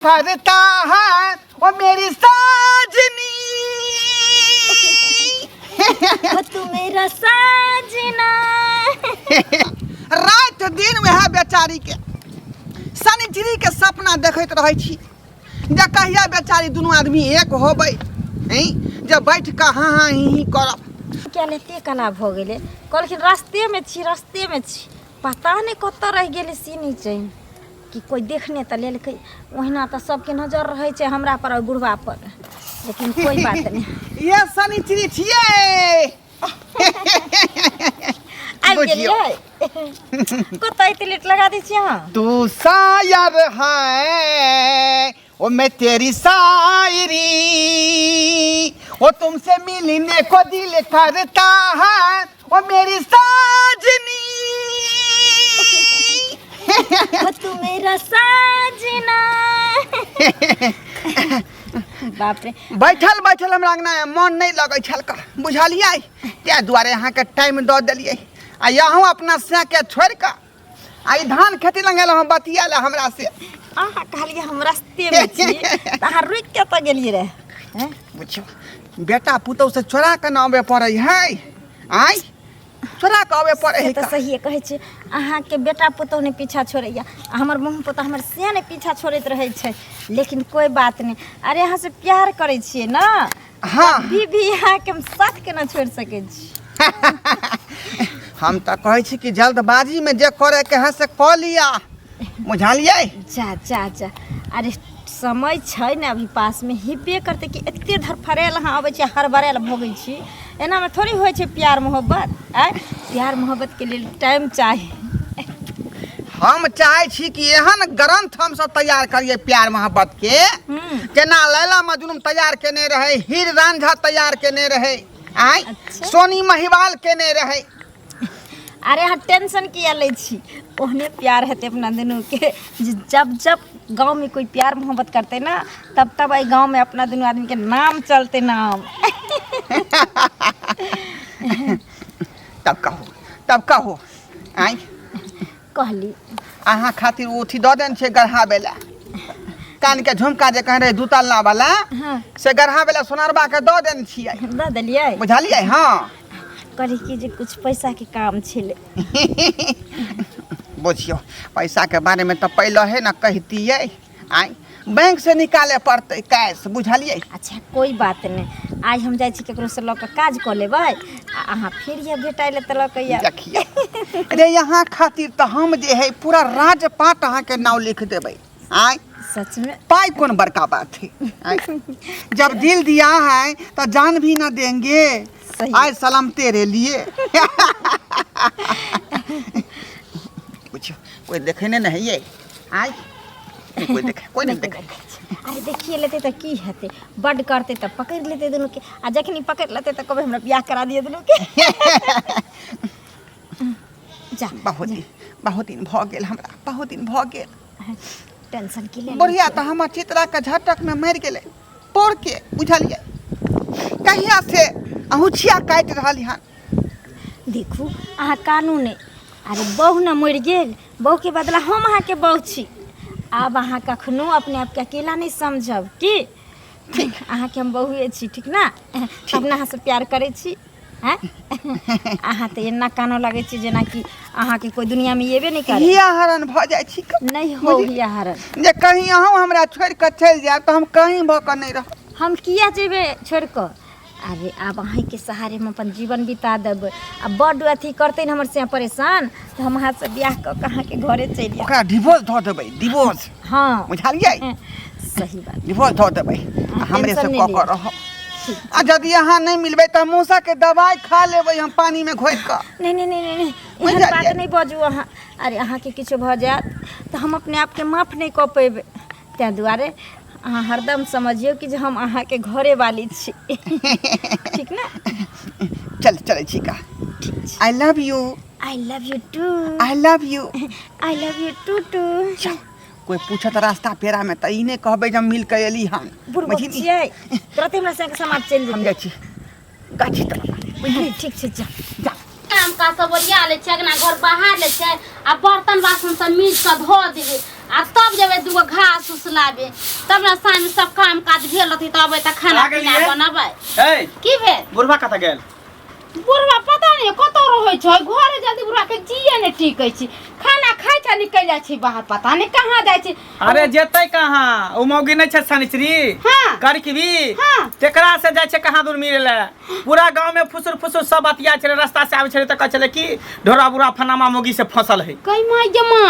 करता है वो मेरी साजनी तू मेरा साजना। रात दिन वह बेचारी के शनिचरी के सपना देखत रहे छी जे कहिया बेचारी दोनों आदमी एक होबै जब बैठ के हाँ ही करब। क्या लेते कना हो गेले कहलखिन रास्ते में छी पता नहीं कत रह गेले सीनी चैन कि कोई देखने तो लेल ओहिना तो सबके नजर रहे छे हमरा पर और बुढ़वा पर, लेकिन कोई बात नहीं। ये शनिचरी छिए आइ गेलिए कत इतलिट लगा दी छी हां। तू शायर है वो मैं तेरी शायरी वो तुमसे मिलने को दिल करता है वो मेरी साजनी तू मेरा साजना। बाप रे बैठल बैठल हमरा अंगना मन नहीं लगे छल का बुझलिए ते दुआरे यहाँ के टाइम दऽ देलिए आ यहाँ अपना से के छोड़ के आई धान खेती लंगेल हम बतिया ले हमरा से आहा कहलिए हम रास्ते में छी तहां रुक के त गेलिए रे हैं। बुझियो बेटा पुतौ से चोरा के नावे पड़ै है आई चोरा के आवे पड़ै है तो सही कहे छे अहाँ के बेटा पुतौ ने पीछा छोड़ैया हमर मुंह पुतौ हमर से ने पीछा छोड़ैत रहे छे, लेकिन कोई बात नहीं। अरे अहाँ से प्यार करे छिए ना हां भी यहाँ के हम साथ के ना छोड़ सके छी। हम तो कहे छी कि जल्दबाजी में जे करे के है से क लिया बुझलिए। जा जा जा अरे समय छै ने अभी पास में हिब्बे करते कि एते धरफरेल हाँ आवे छै हरबरेल भोगै छी एना में थोड़ी होय छै प्यार मोहब्बत। प्यार मोहब्बत के लिए टाइम चाहिए। हम चाहे छी कि एहन ग्रंथ हम सब तैयार करिए प्यार मोहब्बत के जेना लैला मजनू तैयार केने रहे हीर रांझा तैयार केने रहे आई अच्छा। सोनी महिवाल केने रहे। अरे हाँ टेंशन किया ले छी ओहने प्यार हेते अपना दोनों के जब जब गांव में कोई प्यार मोहब्बत करते ना तब तब आई गांव में अपना दोनों आदमी के नाम चलते नाम। तब कहो आई कहली अहाँ खातिर उठी दऽ देन छे गढ़ा बेला कान के झुमका जे कह रहे दूतल्ला वाला हाँ से गढ़ा बेला सोनारबा के दऽ देन छियै दऽ देलिए बुझलिए। हां करी कि जे कुछ पैसा के काम छले बुझियो पैसा के बारे में तो पहले है ना कहतिए आई बैंक से निकाले पड़ते कैश बुझलिए। अच्छा कोई बात नहीं आज हम जाय छी केकरो से ल के काज क लेबै अहाँ फिर ये भेटाइले त ल के देखिए अरे यहाँ खातिर तो हम जे है पूरा राजपाट अहाँ के नाम लिख देबै आई सच में पाई कौन बड़का बात है जब दिल दिया है तो जान भी ना देंगे आए सलाम तेरे लिए। पूछो कोई देखने नहीं है आई कोई नहीं देखे। अरे देखिए लेते तो की हेते बड करते तो पकड़ लेते दोनों के आ जखनी पकड़ लेते तो कबे हमरा ब्याह करा दिए दोनों के। जा बहुत दिन भ गेल हमरा बहुत दिन भ गेल टेंशन के ले बढ़िया तो हमर चित्रा के झटक में मर गेले पोड़ के बुझलिए कहिया से अहुछिया काट रहली हन। देखू अहाँ कानून अरे बहू न मर गेल बहू के बदला हम अहाँ के बहू छी अब अहाँ कखनो अपने आप के अकेला नहीं समझब की ठीक अहाँ के हम बहुए छी ठीक ना अपना अहाँ से प्यार करे छी हैं अहाँ तो एना कानो लगे छी जेना कि अहाँ के कोई दुनिया में येबे नहीं करे हिया हरण भ जाय छी नहीं हो हिया हरण जे कहीं अहूँ हमरा छोड़ के चल जाए तो हम कहीं भ के नहीं रह हम किया जेबे छोड़ कर। अरे अब अहीं के सहारे में अपन जीवन बिता देब आ बड अथी करते हमर से परेशान तो हम हाथ से ब्याह क कहाँ के घरे चल ओकरा डिवोर्स ध देबै डिवोर्स। हां बुझलिए सही बात डिवोर्स ध देबै हमरे से क कर रह आ यदि यहाँ नहीं मिलबे तो मूसा के दवाई खा लेबै हम पानी में घोर के। नहीं एहन बात नहीं बाजू अहाँ। अरे अहाँ के किछो भ जात तो हम अपने आप के माफ नहीं क पेबे ते दुआरे अहाँ हरदम समझियो कि जे हम अहाँ के घरे वाली छी ठीक ना। चल छी का I love you too I love you too. कोई पूछत रास्ता पेरा में त ई ने कहबे जब मिल के एली हम बुझिए तुरंत हमरा संग समाज चल हम जाइ छी गाछी त ठीक छै जा काम का सब ओरिया ले छै अगना घर बाहर ले छै आ बर्तन बासन सब मीज के धो देबे आ तब जेबे दूगो घास उस लाबे तब ना साँझ सब काम काज भेल रहती तब त खाना पीना बनाबे। ए की भेल बुढ़वा कत गेल? बुढ़वा पता नहीं कत रहै छै घरे जल्दी बुढ़वा के जिए ने टिकै छी खाना खाइ छ निकल जाइ छी बाहर पता नहीं कहाँ जाइ छी। अरे जेतै कहाँ उ मौगी नहीं छै सनिचरी हाँ। करकबी हाँ। तेकरा से जाइ छै कहाँ दूर मिले ले पूरा गांव में फुसुर फुसुर सब बतिया छले रास्ता से आबै छले त कहै छले कि ढोरा बुढ़ा फनामा मौगी से फंसल है। कई माय जमा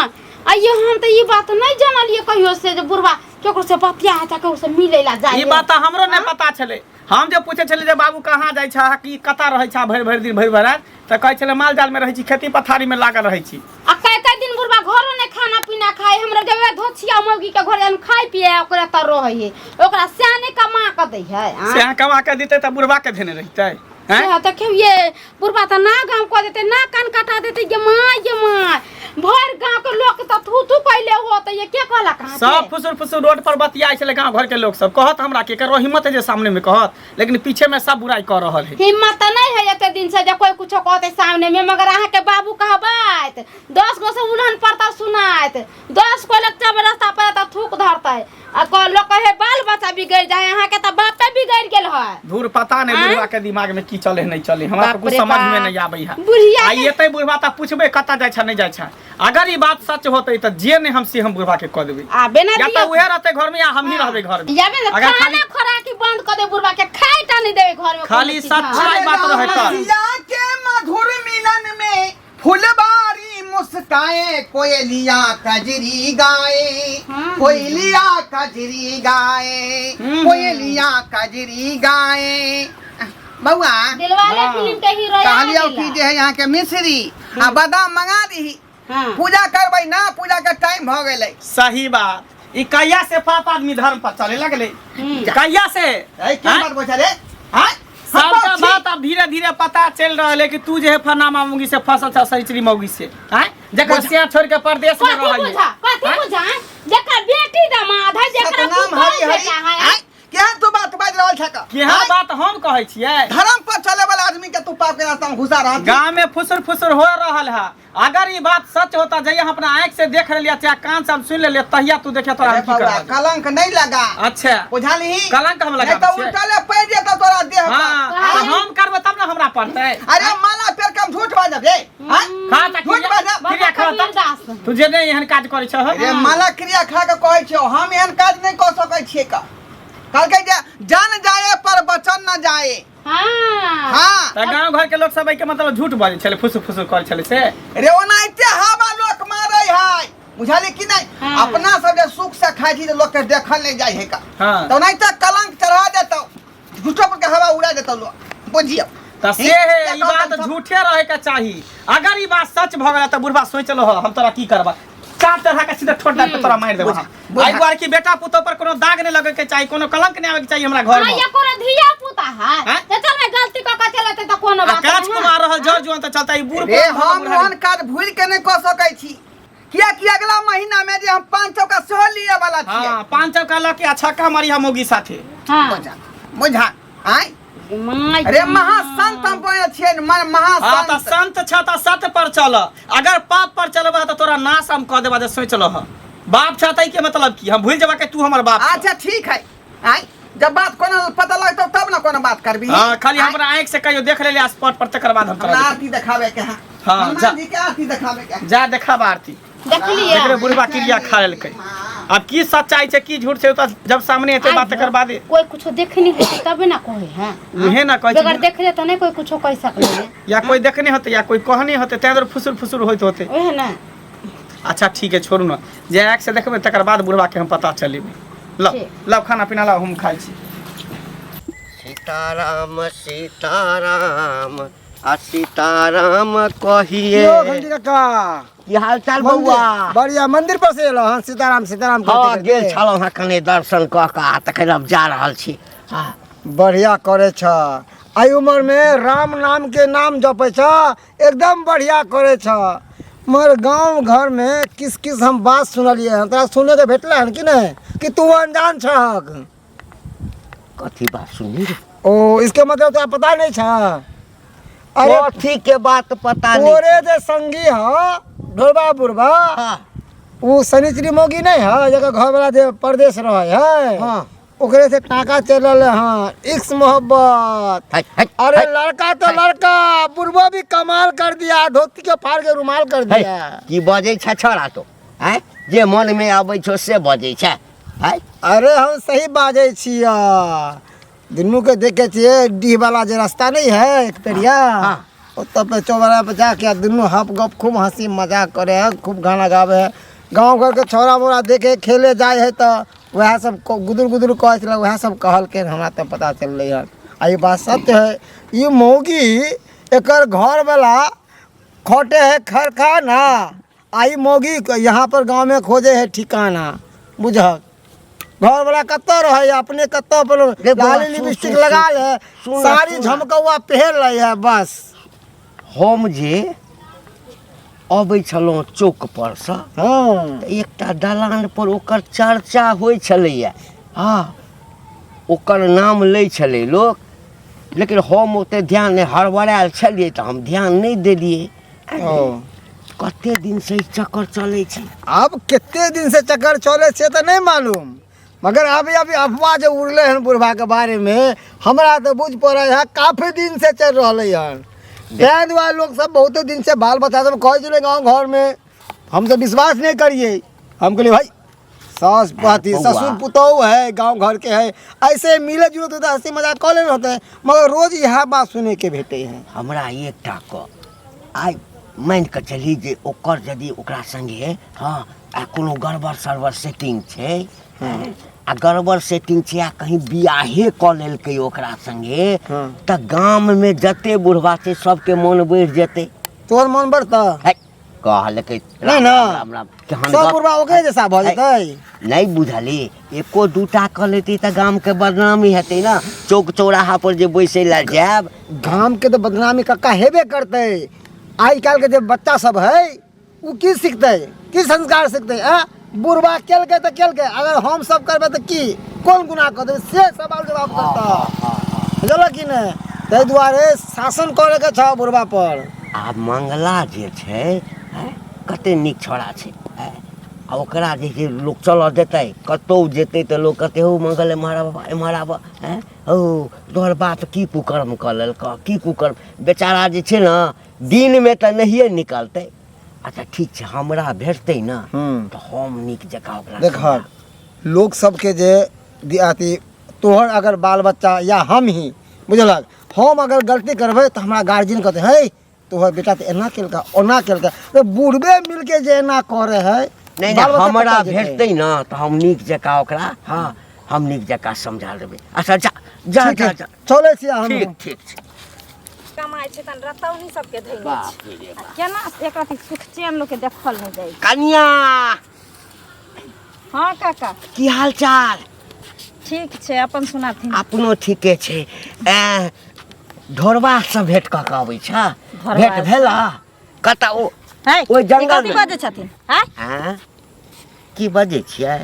आइयो हम त ई बात नहीं जानलिए कहियो से जे बुढ़वा केकरो से बतिया है केकरो से मिले ला जाय। ई बात हमरो नहीं पता छले। हम जे पूछे छले जे बाबू कहाँ जाइ छ कि कता रहै छ भरि भरि दिन भरि भरि रात त कहै छले माल जाल में रहै छी खेती पथारी में लागल रहै छी। आ कई दिन बुढ़वा घरो ने खाना पीना खाए हमरा जब धोछिया मौगी के घरे हम खाई पिए ओकरा त रहै है ओकरा सियाने कमा के दै है। से कमा के देते त बुढ़वा के धेने रहतै हैं त के ये बुढ़वा त ना गांव को देते ना कान कटा देते ये माय भर गांव के लोग त थू थू कइले हो त ये के कहला कहां सब फुसुर फुसुर रोड पर बतियाई छले गांव घर के लोग सब कहत हमरा के करो हिम्मत है जे सामने में कहत लेकिन पीछे में सब बुराई कर रहल है। हिम्मत नहीं है एते दिन से जे कोई कुछ कहते सामने में मगर अहाँ के बाबू कहबात 10 गो से उन्हन पड़ता सुनात 10 को लच्चा रास्ता पर त थूक धरता है आ को लोग कहे बाल बच्चा बिगड़ जाए अहाँ के त बापे बिगड़ गेल है। दूर पता नहीं बुढ़वा के दिमाग में की चले नहीं चले हमरा तो कुछ समझ में नहीं आबै है। बुढ़िया आ एते बुढ़वा त पूछबे कता जाय छ नहीं जाय छ अगर ई बात सच होतै त जे ने हम से हम बुढ़वा के कह देबै आ बिना या त उहे रहते घर में या हम ही रहबे घर में। याबे न अगर खाना खोराकी बंद कर दे बुढ़वा के खाए टा नहीं देवे घर में खाली सच्चाई बात रहे त रसिया के मधुर मिलन में फुलबारी मुस्काए कोयलिया कजरी गाए कोयलिया कजरी गाए कोयलिया कजरी गाए। बउआ दिलवाले फिल्म के हीरो कहलियो कि जे है यहाँ के मिश्री आ बादाम मंगा दी पूजा करबै ना पूजा के टाइम भ गेलै। सही बात ई कहिया से पाप आदमी धर्म पर चले लगले कहिया से ए क्या बात बोल रे हां सबका बात अब धीरे धीरे पता चल रहा है कि तू जे है फनामा मौगी से फसल छ सरिचरी मौगी से हैं जकर से छोड़ के परदेश में रह है कथि बुझा जकर बेटी दामाद है जकर नाम हरी हरी केहन तू बात बाज रहल छ का केहन बात हम कहै छियै धर्म पर चले वाला आदमी के तू पाप के रास्ता में घुसा रहा गांव में फुसुर फुसुर हो रहल है। अगर ये बात सच होता जइया अपना आंख से देख लिया चाहे कान से हम सुन ले तहिया तू देखे तोरा की कर कलंक नहीं लगा। अच्छा बुझाली कलंक हम लगा तो उल्टाले पड़ जेता तोरा देह पर हां हम करबे तब ना हमरा पड़तै। अरे माला पेड़ कम झूठ बाजब रे हां खा त झूठ बाजब क्रिया खाता तू जे नहीं एहन काज करै छ अरे माला क्रिया खा के कहै छौ हम एहन काज नहीं क सकै छियै का कहलकै जे जान जाए पर वचन न जाए। हां त गांव घर के लोग सब के मतलब झूठ बाजै छले फुसुर फुसुर करै छले से रे ओनाइते हवा लोक मारै है बुझाली कि नहीं अपना सब जे सुख से खाइ छी लोग के देखल नहीं जाय है का तो ओनाइते कलंक चढ़ा देतौ झूठो पर के हवा उड़ा देतौ लोग बुझियो त से है ई बात झूठे रहे के चाही। अगर ई बात सच भ गेला त बुढ़वा सोच लो हम तोरा की करबा काट चढ़ा के सीधा ठोड़ पे तोरा मार देबो आई बार की बेटा पुतो पर कोनो दाग नहीं लगे के चाहिए कोनो कलंक नहीं आवे के चाहिए हमरा घर में। या कोनो धिया पुता है त चल मैं गलती क के चलते त कोनो बात काज कुमार रहल जर जुआन त चलता ई बूढ़ रे हम ओहन काज भूल के नहीं क सकै छी किया कि अगला महीना में जे हम 500 का सेहो लिए वाला छी। हां 500 का लके अच्छा का मारी हम मोगी साथे हां बुझा आई अरे महासंत हम बोले छिए महासंत। हां त संत छ त सत पर चल अगर पाप पर चलबा त तोरा नाश हम क देबा जे सोच लो बाप छतई के मतलब की हम भूल जबा के तू हमर बाप। अच्छा ठीक है आई जब बात कोनो पता लगतो तब ना कोनो बात करबी। हां खाली हमरा आंख से कहियो देख लेले स्पॉट पर तकर बाद हम तोरा आरती दिखावे के है। हां जा जी के आरती दिखावे के जा देखाब आरती देख लिया एकरे बुढ़वा क्रिया खा लेलकै। अब की सच्चाई छै की झूठ छै त जब सामने एते बात कर बाद कोई कुछ देखनी है तब ना कहे हैं उहे ना कह अगर देख ले त नहीं कोई कुछ कह सकले या कोई देखने होते या कोई कहने होते तेदर फुसुर फुसुर होइत होते ओहे ना। अच्छा ठीक है छोड़ू ना जे आंख से देखबे तकर बाद बुढ़वा के हम पता चलेबे। लो लो खाना पीना ला हम खाइ छी। सीताराम सीताराम आ सीताराम कहिए घंटी काका की हाल चाल बउआ बढ़िया मंदिर पर से एलो हां सीताराम सीताराम हां गेल छलौ हां कने दर्शन क के आ तखन अब जा रहल छी। हां बढ़िया करे छ आई उम्र में राम नाम के नाम जपे छ एकदम बढ़िया करे छ। मगर गांव घर में किस किस हम बात सुनलिए हम तोरा सुने के भेटले हन कि नहीं कि तू अनजान छक कथी बात सुनी ओ इसके मतलब तो पता नहीं छ। कथी के बात पता नहीं ओरे जे संगी ह ढोलबा बुढ़बा वो शनिचरी मौगी नहीं है जगह घर वाला जे परदेश रहे है हाँ। ओकरे से टाका चलल है हाँ इश्क मोहब्बत। अरे लड़का तो लड़का बुढ़बो भी कमाल कर दिया, धोती के फाड़ के रुमाल कर दिया। की बजे छ छोड़ा तो हैं जे मन में आबै छो से बजे छ हैं। अरे हम सही बाजे छिया, दुनू के देखे छिए डीह वाला जे रास्ता नहीं है एक पेरिया ओतऽ पे चौबरा पे जाके दुनू हप गप खूब हंसी मजाक करे है, खूब गाना गावे है। गाँव घर के छोरा मोरा देखे खेले जाए है तो वह सब गुदुर गुदुर कहे छल, वह सब कहल के हमरा तो पता चल रही है। आ ये बात सत्य है, ये मौगी एकर घर वाला खोटे है खरखाना, आई मौगी यहाँ पर गांव में खोजे है ठिकाना। बुझक घर वाला कत्तो रहे अपने कत्तो पर लाली लिपस्टिक लगा ले, सारी झमकौआ पहन ले है बस। हम जे अबै छलहुँ चौक पर से हाँ एकटा दलान पर ओकर चर्चा होइ छलैया। हाँ ओकर नाम लै छलै लोक, लेकिन हम ओते ध्यान नहीं, हड़बड़ायल छलिए तो हम ध्यान नहीं देलिए। कते दिन से ई चक्कर चलै छै। अब कितने दिन से चक्कर चले से तो नहीं मालूम, मगर अभी अभी अफवाह जो उड़ले हैं बुढ़वा के बारे में हमरा तो बुझ पड़े है काफी दिन से चल रहा है। तैं दुआरे लोग सब बहुत दिन से बाल बच्चा सब कहे चले गाँव घर में, हम तो विश्वास नहीं करिए। हम कहलिए भाई सास पति ससुर पुतौह है गांव घर के है, ऐसे मिले जुले तो हंसी मजाक कऽ लेने होते हैं, मगर रोज यह बात सुने के भेटे हैं। हमरा एकटा क आइ मान के चली जे ओकर यदि ओकरा संगे हाँ आ कोनो गड़बड़ सरबर सेटिंग छै आ गड़बड़ सेटिंग छै आ कहीं बियाहे कऽ लेलकै ओकरा संगे त गाम में जते बुढ़वा छै सबके मन बढ़ि जेतै। तोर मन बढ़ता कहलकै नहीं ना, राम राम सब बुढ़वा ओकरे जैसा भऽ जेतै। नहीं बुझली एको दूटा कऽ लेतै त गाम के बदनामी हेतै ना। चौक चौराहा पर जे बैसै ला जायब गांव के तो बदनामी कक्का हेबे करते। आई काल के जो बच्चा सब है वो की सीखते, की संस्कार सीखते है। बुढ़वा केल के तो केल के, अगर हम सब करबे तो की कौन गुनाह कर दे से सवाल जवाब करता बुझल कि नहीं। ताहि दुआरे शासन करे के छ बुढ़वा पर। आ मंगला जे छै कते नीक छोड़ा छै आ ओकरा जे छै लोक चलऽ देतै कतहु जेतै तऽ लोक कहतै हो मंगल एम्हर आबऽ एम्हर आबऽ हो तोहर बाप की कुकर्म कऽ लेलकऽ की कुकर्म। बेचारा जे छै ने दिनमे तऽ नहिए निकलतै। अच्छा ठीक छै हमरा भेटतै ने तऽ हम नीक जकाँ ओकरा देख लोग सबके जे अथी तोहर अगर बाल बच्चा या हम ही बुझलक हम अगर गलती करबै तऽ हमरा गार्जियन कहते है तोहर बेटा तो एना केलका ओना केलका, तो बुढ़बे मिलके जे एना करे है नहीं हमरा भेटतै न तऽ हम नीक जकाँ ओकरा हाँ हम नीक जकाँ समझा देबै। अच्छा जा जा जा जा चले छी हम। ठीक ठीक छै। कमाइ छै तन रतौनी सबके धैले छै केना एक रति सुख चैन लोग के देखल नहीं जाइ। कनिया हाँ काका की हाल चाल। ठीक छै अपन सुनाथिन। अपनो ठीके छै। ढोरबा से भेंट कऽ के अबै छ भेंट भेला कतऽ ओ है ओइ जंगल में में बजै छथिन हैं हैं की बजै छियै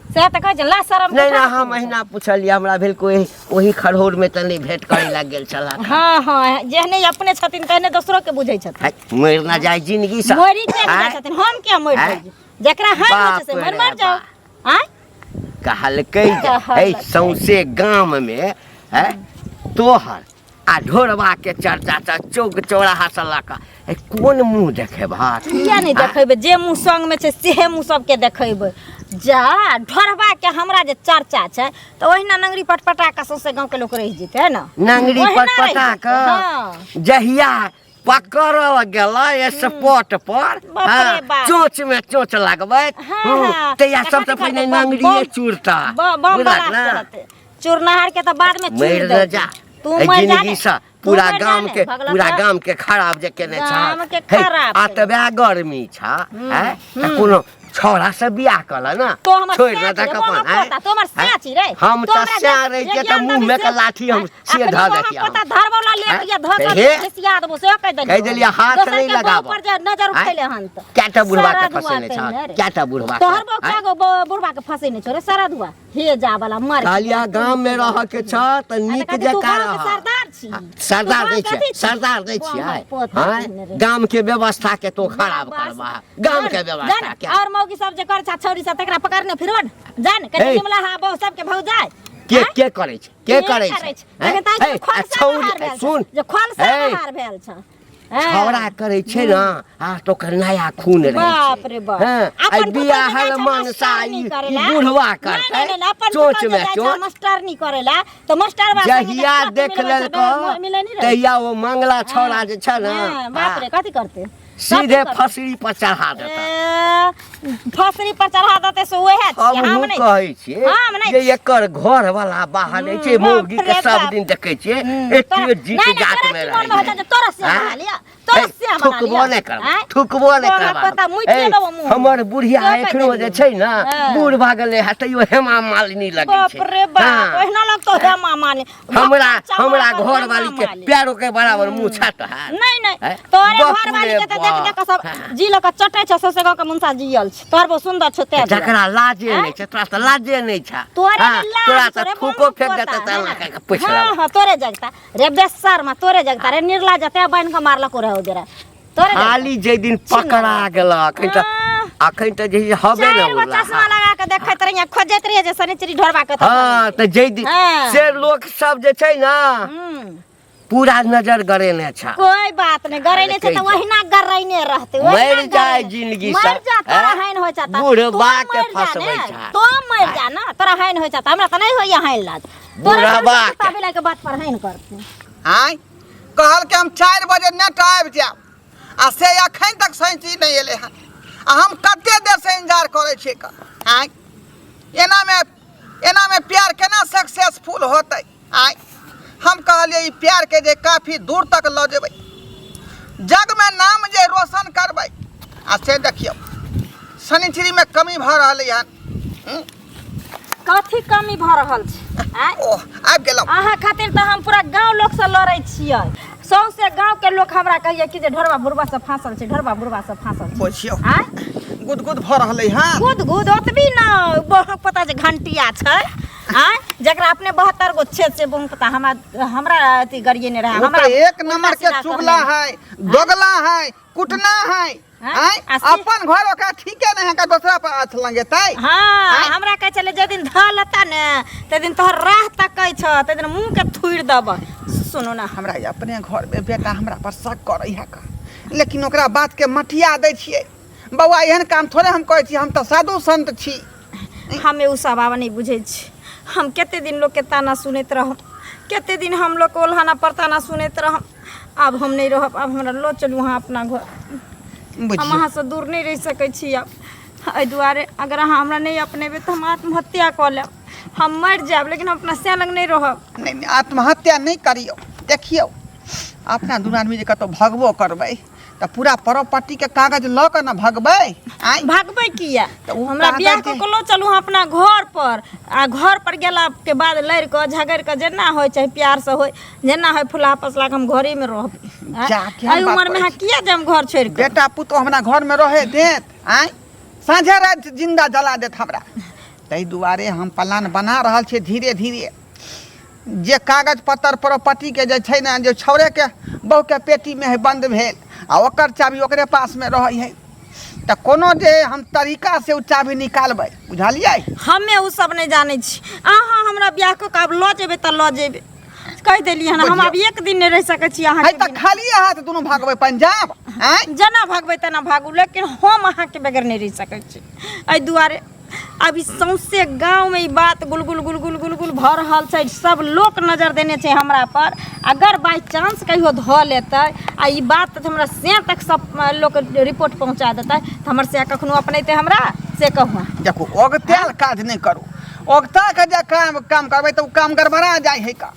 से तऽ कहै छै ला शरम नहीं ना हम अहिना पूछलिए हमरा भेल कोई ओही खरहोर में तनी भेंट करे लग गेल छला। हाँ हाँ जेहने अपने छथिन तहने दोसरो के बुझै छथिन। मरि ना जाय जिंदगी से मरि नहि जाइ छथिन हम क्या मरि जाइ जकरा हाथ होइ छै से मर जाओ। हैं कहलकै है सौंसे गाम में है तोहर आ ढोरबा के चर्चा छ चौक चौराहा से लक कोन मुंह देखेबा। किया नहीं देखेबे जे मुंह संग में छै सेहे मुंह सबके देखेबे। जा ढोरबा के हमरा जे चर्चा छै तऽ ओहिना नंगरी पटपटा के सौंसे गांव के लोक रहि जेतै है ना। नंगरी पटपटा के जहिया पकड़ गेला स्पॉट पर चोंच में चोंच लगबै तैया सबसे पहले नंगरिए चूरता चूरनहार के तो बाद में चूर दे जा। तू मर जा पूरा गाम के खराब जे केने छ अतबे गर्मी छ कोनो छोरा से बियाह कला ना छोड़ ना तक अपन है तोमर साची रे हम त स्यार रे के त मुंह में के लाठी हम से ध देखिया पता धरवला ले के धक सिया देबो से कह देलिया हाथ नहीं लगाबो ऊपर जे नजर उठैले हन त केटा बुढ़वा के फसेने छ केटा बुढ़वा तोहर बो कागो बुढ़वा के फसेने छ रे सरदुआ हे जा वाला मर कालिया गांव में रह के छ त नीक जका रह। छी सरदार तो दै कथी छियै छी? सरदार दै वो छियै हमर पोता हाँ? केने रहे। गाम के व्यवस्था के तो खराब बस। करबा गाम के व्यवस्था जान, क्या और मौगी सब जे कर छा छौरी सब तकरा पकड़ने फिरो न जान कते हे। निमला हा बहु सब के भौ जाय के करे छै के करे छै लेकिन ताई हे, के खोल आ से छौरी बाहर भेल सुन जे खोल से हे। बाहर भेल छ छौड़ा करे छै ना आ तो ओकर नया खून रहे बाप रे बाप। आई अपन बियाह पुतहु जे जाइ मन छै साई मास्टरनी करेला। बुढ़वा नहीं, करतै नहीं, नहीं, अपन चोच पुतहु जे में जाइ छै चोच मास्टरनी करेला तो मास्टर बा जहिया देख लेलको तहिया वो मंगला छौड़ा जे छै ना बाप रे कथी करते सीधे फसरी पर चढ़ा देता फसरी पर चढ़ा देते से ओहे छी हम हम हूँ नहीं कहै छियै हम नहीं जे एकर घर वाला बाहर नहीं छै मौगी के बाप रे सब बाप। दिन देखे छियै एते जीत जात में रहे तोरा से बना लिया तोरा से बना थुकबो लिया नहीं करबा थुकबो नहीं तोरा पता मुइठे देबो करबा मुँह। हमर बुढ़िया तो एखनो कहि जे देलियै। छै ना हाँ। बूढ़ भा गेलै है तैयो हेमा मालिनी लगे बाप छै रे बाप हाँ। ओहिना लगतो है मामाने हमरा घर वाली के पैरों के बराबर मुंह छट है नहीं नहीं हैं? तोरे बाप घर वाली रे के त देख देख सब बाप। जी लक चटे छ ससे गांव के मुंसा जियल छ तोर बहुत सुंदर छ ते जकरा लाजे नहीं छै तोरा त लाजे नहीं छै तोरे हाँ, में लाज तोरा छ त रे, थूको बम्बू फेंक पोता, देता त हाँ। लगा के पूछ हाँ हाँ तोरे जगता रे बेसर में तोरे जगता रे निर्ला जते बन के मारलक रे उधर तोरे जगता। खाली जे दिन पकड़ा गेलक अखन त जे हबे चार न गो चश्मा लगा के देखैत रहिए खोजैत रहिए जे शनिचरी ढोरबा के हाँ त जे दिन हाँ। से लोग सब जे छै ना पूरा नजर गरेने छ कोई बात नहीं गरैने से तो वहीना गरैने रहते वहीना मर जाए गरैने। जिंदगी मर से, जा तोरा हैं? हैन हो जाता बूढ़बा तू के मर जा फंसबै ने, छै। तो मर जा ना तोरा हैन हो जाता हमरा त नहीं होइया हैन लाज बूढ़बा के। तोरा के बात पर हैन करते आय कहल के हम 4 बजे नेट आबि जायब आ से अखन तक सैंची नहीं एले हन आ हम कते देर से इंतजार करे छियै का आय एना में प्यार केना सक्सेसफुल होतै आय हम कहलिए ई प्यार के जे काफी दूर तक ल जेबै जग में नाम जे रोशन करबै आ से देखियो शनिचरी में कमी भ रहलै हन कथी कमी भ रहल छै आय ओह आबि गेलौ अहाँ खातिर त हम पूरा गांव लोग से लड़ै छियै सौंसे गांव के लोग हमरा कहिए कि जे ढोरबा बुढ़बा से फांसल छै ढोरबा बुढ़बा से फांसल छै बुझियो आय गुदगुद भ रहलै हन गुद गुद ओतबी न बहुत पता जे घंटिया छै आय जकरा अपने 72 गो छेद से बहुत पता हमरा अथी गरिए ने रहे वो हमरा तो एक नंबर के चुगला है दोगला है कुटना है हाँ? आय अपन घर ओकरा ठीके नहीं है का दूसरा पर हाथ लंगेतै हाँ हमरा कहे चले जे दिन ध लेता ने ते दिन तोहर राह तकै छ ते दिन मुंह के थुइर दब सुनो ना हमरा अपने घर में बेटा हमरा पर शक करे है का लेकिन ओकरा बात के मटिया दै छियै बौआ एहन काम थोड़े हम कहै छी हम तो साधु संत छी हमें उ सब आवा नहीं बुझे छी हम केते दिन लोग के ताना सुनैत रहम केते दिन हम लोग को ओल्हाना पर ताना सुनैत रहम अब हम नहीं रहब अब हमरा लो चलू वहाँ अपना घर हम बुझियो वहाँ से दूर नहीं रह सकै छी अब एहि दुआरे अगर अहाँ हमरा नहीं अपनेबे तो हम आत्महत्या कऽ लेब हम मर जाब लेकिन हम अपना से लग नहीं रहब नहीं नहीं, आत्महत्या नहीं करियो देखियो अपना दू आदमी जे कतौ भगबो करबै तो पूरा प्रॉपर्टी के कागज ल के न भगबै आय भागबै किया तऽ उ हमरा कागज बियाह जे- कऽ लो चलू अपना घर पर आ घर पर गेला के बाद लड़ कऽ झगड़ कऽ जेना होय चाहे प्यार से होय जेना होय फुला फसला के हम घरे में रहबै जा, केहन एहि बात उम्र में कहै अहाँ किया जे हम घर छोड़ के बेटा पुतो हमरा घर में रहे देत आय साँझे रात जिंदा जला देत हमरा ताहि दुआरे हम प्लान बना रहल छियै धीरे धीरे जे कागज पत्तर प्रॉपर्टी के जे छै ने जे छौरे के बहू के पेटी में है बंद भेल आ ओकर चाबी ओकरे पास में रहै है तऽ कोनो जे हम तरीका से उ चाबी निकालबै बुझलियै हमे उ सब नहीं जाने छी अहाँ हमरा बियाह कऽ के आब लऽ जेबै तऽ लऽ जेबै कह देलियै हन हम आब एक दिन नहीं रह सकै छी अहाँ है तऽ खाली हाथ दुनू भागबै पंजाब आय जेना भागबै तेना भागू लेकिन हम अहाँके बगैर नहीं रह सकै छी एहि दुआरे अभी सौंसे गांव में ई बात गुलगुल गुलगुल गुलगुल भऽ रहल छै सब लोग नजर देने छै हमरा पर अगर बाई चांस कहियो धऽ लेतै आ ई बात हमरा से तक सब लोग रिपोर्ट पहुंचा देतै तऽ हमर से कखनो अपनैते हमरा से कहू देखो ओगताल काज नहीं करू ओगता के जे काम करबै तऽ उ काम गड़बड़ा जाइ है का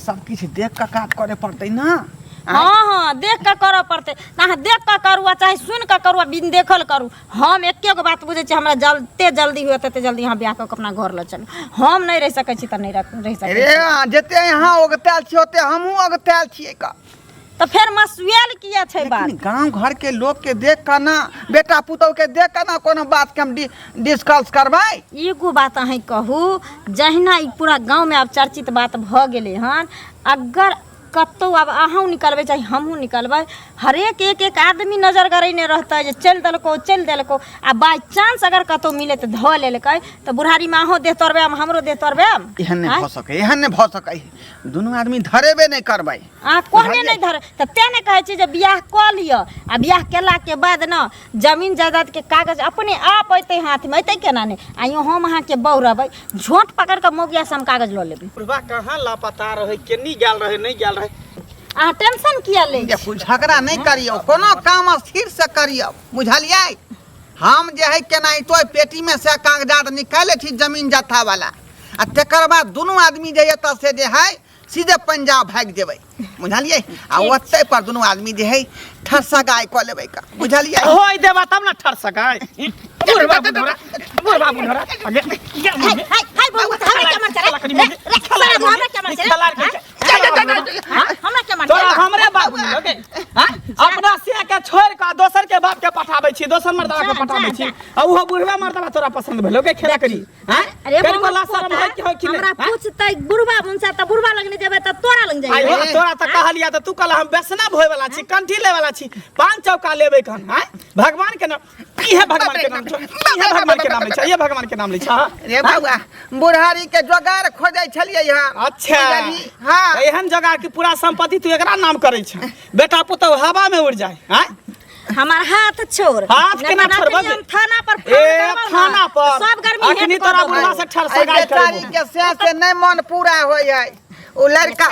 सब किछ देख के काज करे पड़तै ना हाँ हाँ देख के करऽ पड़तै अहाँ देख के करू आ चाहे सुन के करू आ बिन देखल करू हम एके गो बात बुझै छी हमरा जल्दी जल्दी हुए तते जल्दी यहाँ ब्याह कऽ के अपना घर लऽ चलू हम नहीं रह सकै छी तऽ नहीं रह सकै रे जते यहाँ ओगताल छी ओते हमहूँ ओगताल छियै का तऽ फेर मसुएल किया छै बात लेकिन गांव घर के लोग के देख के ना बेटा पुतौह के देख के ना कोनो बात के हम डिस्कस करबै एगो बात अहीं कहू जहिना ई पूरा गांव में आब चर्चित बात भऽ गेलै हन अगर कतो अब अहूँ निकलबै चाहे हमहूँ निकलबै हरेक एक आदमी नजर करैने रहतै जे चलि देलको आ बाय चांस अगर कतौ मिले तऽ धऽ लेलकै तऽ बुढ़ारी में अहूँ देह तोड़बै हमरो देह तोड़बै एहन नहीं भऽ सकै दुनू आदमी धरेबे नहीं करबै कोहने नहीं धरे तऽ तें ने कहै छी जे बियाह कऽ लिअ आ बियाह केला के बाद न जमीन जायदाद के कागज अपने आप अयतै हाथ में अयतै केना नहीं आइयो हम अहाँ के बहू रहबै झोंट पकड़ के मोगिया से हम कागज लऽ लेबै बुढ़वा कहाँ लापता रहे केनी गेल रहे नहीं गेल रहे अहाँ टेंशन किया लै देखू झगड़ा नहीं करियो कोनो काम स्थिर से करियो बुझलियै हम जे है केनाहितो पेटी में से कागजात निकाले छी जमीन जत्था वाला आ तकर बाद दुनू आदमी जे एतऽ से जे है सीधे पंजाब भाग जेबै बुझलियै आ ओतै पर दुनू आदमी जे है ठरसगाय कऽ लेबै का बुझलियै होय देबा तब ना ठरसगाय बुढ़वा बुढ़वा हाय बाबू हमरा के मार तोरा हमरे बाबू लगे अपना से के छोड़ के दोसर के बाप के पठाबै छी दोसर मर्दवा के पठाबै छी आ ओहो बुढ़वा मर्दवा तोरा पसंद भेलो के खेला करी हैं अरे बोला शर्म है कि हो कि हमरा पूछतै बुढ़वा मुंसा त बुढ़वा लग जेबै त तोरा लग जाइए आई तोरा त कहलिया त तू कहला हम वैष्णव होय वाला छी कंठी ले वाला छी पांच चौका लेबै कन हैं भगवान के नाम ई है भगवान के नाम ये भगवान के नाम ले छ ये भगवान के नाम ले छ रे बाबा बुढ़ारी के जोगार खोजै छलियै यहाँ अच्छा हां एहन जगह की पूरा संपत्ति तू एकरा नाम करै छ बेटा पुतौ हवा में उड़ जाए हैं हमार हाथ छोड़ हाथ के ना छोड़बे थाना पर थाना पर सब गर्मी अखनी तोरा बुढ़वा से ठरसगाय बेचारी के से नहीं मन पूरा होय है ओ लड़का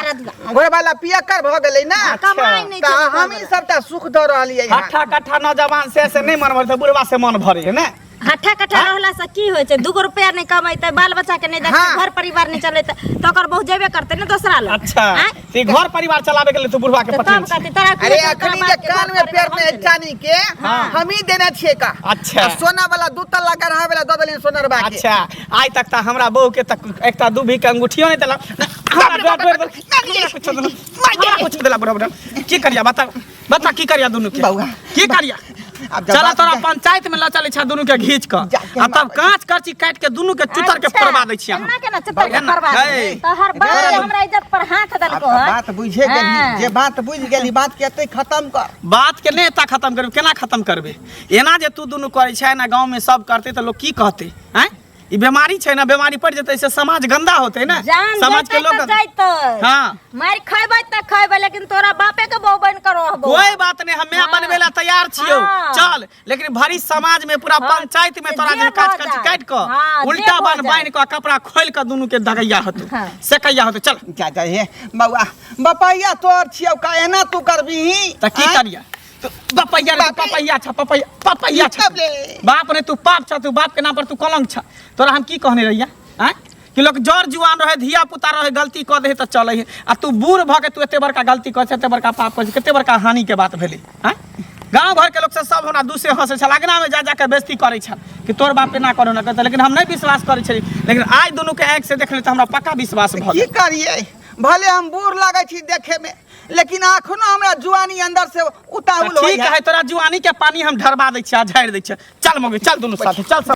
घर वाला पियकर भ गेलै ना कमाई नहीं त हम ही सबटा सुख द रहलियै हट्ठा कट्ठा नौजवान से नहीं मन भरते बुढ़वा से मन भरे है ना हट्ठा कट्ठा रहला से की होय छै 2 रुपया नहीं कमाइते बाल बच्चा के नहीं देखते घर परिवार नहीं चलेते तो ओकर बहु जेबे करते ना दूसरा लोग अच्छा ते घर परिवार चलावे के लिए तू बुढ़वा के पता तब कहते तोरा अरे अखनी के कान में पैर में चानी के हम ही देने छिए का अच्छा सोना वाला 2 तल्ला गढ़ा वाला द देली सोनरबा के अच्छा आज तक त हमरा बहू के तक एकटा दूभी के अंगूठियो नहीं देला कुछ देला बुढ़वा की करिया बता की करिया दोनों के की करिया चला तोरा पंचायत में ला चले छ दोनों के घींच क आ तब कांच करची काट के दोनों के चुतर के फरवा दै छी हमरा के ना चुतर के फरवा तो हर बात हमरा इज्जत पर हाथ देलको है बात बुझे गेली जे बात बुझ गेली बात के एते खत्म कर बात के नेता खत्म करबे केना खत्म करबे एना जे तू दोनों करे छै ना गांव में सब करते त लोग की कहते हैं ई बीमारी छै ना बीमारी पड़ जते से समाज गंदा होते ना समाज के लोग हां मार खैबै त खैबै लेकिन तोरा बापे के बहु बन करो कोई बात नहीं हमें बनबे ला तैयार छियो चल लेकिन भरी समाज में पूरा पंचायत में तोरा जे काट क उल्टा बांध क कपड़ा खोल क दोनों के दगैया हतो से कहिया हतो चल जा हे बउआ बपैया तोर छियौ का एना तू करबीही त की करिया पपैया छ बाप ने तू पाप छ तू बाप के नाम पर तू कलंक छ तोरा हम की कहने रहिया हैं कि लोग जर जुआन रहे धिया पुता रहे गलती क दे त चले है आ तू बूढ़ भ के तू एते बड़का गलती क एते बड़का पाप क केते बड़का हानि के बात भेले हैं गांव घर के लोग से सब हमरा दूसरे हंसे छ लगना में जा के बेइज्जती करे छ कि तोर बाप पे ना करो ना कहते लेकिन हम नहीं विश्वास करे छी लेकिन आज दोनों के आंख से देखले त हमरा पक्का विश्वास भ की करिए भले हम बूढ़ लागे छी देखे में लेकिन अखनो हमरा जुआनी अंदर से उताउल होय ठीक है तोरा जुआनी के पानी हम ढरबा दै छी आ झाड़ दै छी चल मगे चल दोनों साथ चल